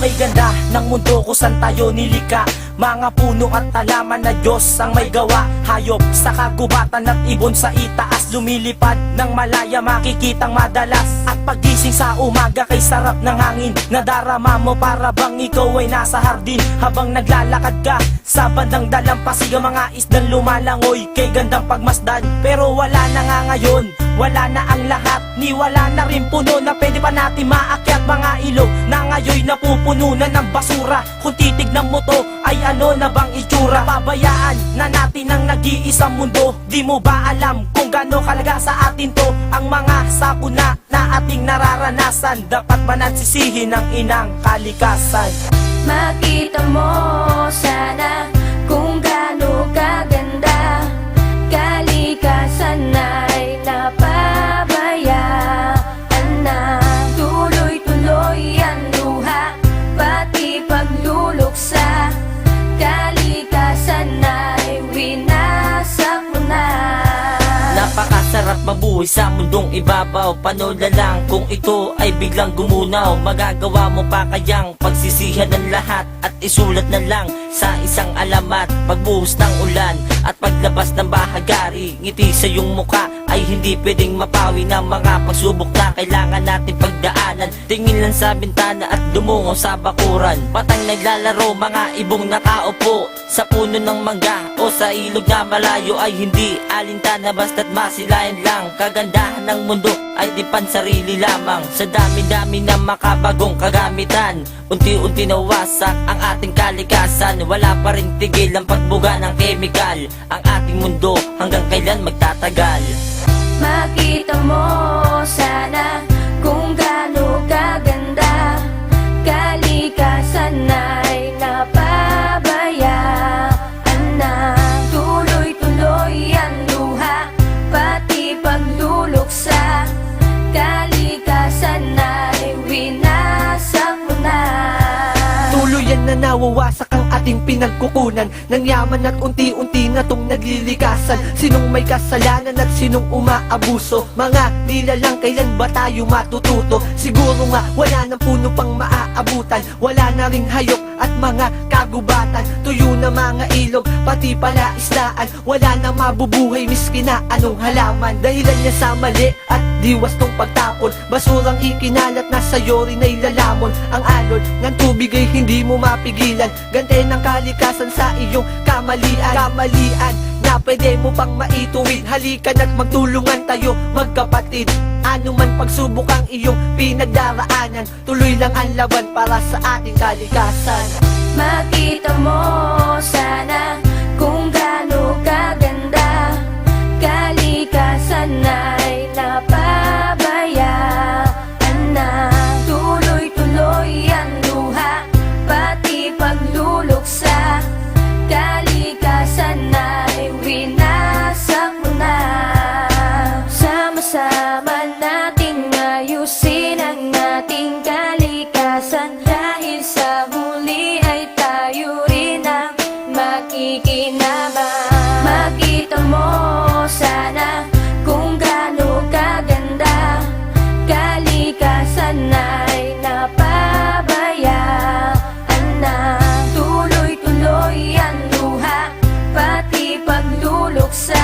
kay ganda ng mundo kung saan tayo nilika. Mga puno at halaman na Diyos ang may gawa. Hayop sa kagubatan at ibon sa itaas, lumilipad ng malaya makikitang madalas. At pagising sa umaga kay sarap ng hangin, nadarama mo para bang ikaw ay nasa hardin. Habang naglalakad ka sa bandang dalampasig, ang mga isdang lumalangoy kay gandang pagmasdan. Pero wala na nga ngayon, wala na ang lahat, ni wala na rin puno na pwede pa natin maakyat. Mga ilog na ngayon napupuno na ng basura. Kung titignan mo to ay ano na bang itsura? Pabayaan na natin ang nag-iisang mundo. Di mo ba alam kung gaano kalaga sa atin to? Ang mga sakuna na ating nararanasan, dapat ba nagsisihin ng inang kalikasan? Makita mo sana kung gaano kaganda kalikasan ay napabayaan na. Tuloy-tuloy ang luha, pati pagluluksa, kalikasan ay winasak mo na. Napakasarap mabuhay sa mundong ibabaw. Paano na lang kung ito ay biglang gumunaw? Magagawa mo pa kayang pagsisihan ng lahat at isulat na lang sa isang alamat? Pagbuhos ng ulan at paglabas ng bahagari, ngiti sa iyong muka ay hindi pwedeng mapawi ng mga pagsubok na kailangan natin pagdaanan. Tingin lang sa bintana at dumungo sa bakuran, patang naglalaro, mga ibong nakaupo sa puno ng mangga o sa ilog na malayo. Ay hindi alintana basta't masilayan lang. Kagandahan ng mundo ay di pansarili lamang. Sa dami-dami ng makabagong kagamitan, unti-unti nawasak ang ating kalikasan. Wala pa rin tigil ang pagbuga ng kemikal. Ang ating mundo hanggang kailan magtatagal? Makita mo sana kung gaano kaganda kalikasan ay napabayaan na. Tuloy-tuloy ang luha, pati pagluluksa, kalikasan ay winasak mo na. Tuluyan na nawawasak ang ating pinagkukunan ng yaman at unti-unti na tong naglilikasan. Sinong may kasalanan at sinong umaabuso? Mga nilalang, kailan ba tayo matututo? Siguro nga wala nang puno pang maaabutan, wala na ring hayop at mga kagubatan. Tuyo na mga ilog, pati pala islaan, wala na mabubuhay miski na anong halaman. Dahilan niya sa mali at diwas tong pagtapon, basurang ikinalat na sa'yo rin ay lalamon. Ang alon ng tubig ay hindi mo mapigilan, gante ng kalikasan sa iyong kamalian. Kamalian na pwede mo pang maituwid. Halikan at magtulungan tayo magkapatid. Ano man pagsubok ang iyong pinagdaraanan, tuloy lang ang laban para sa ating kalikasan. Makita mo sana kung gaano kaganda kalikasan ay napabayaan na. Tuloy-tuloy ang luha, pati pagluluksa, kalikasan ay winasak mo na. Sama-sama nating ayusin ang ating kalikasan, dahil sa huli ay tayo rin ang makikinabang. Makita mo sana kung gaano kaganda kalikasan ay napabayaan na. Tuloy-tuloy ang luha, pati pagluluksa,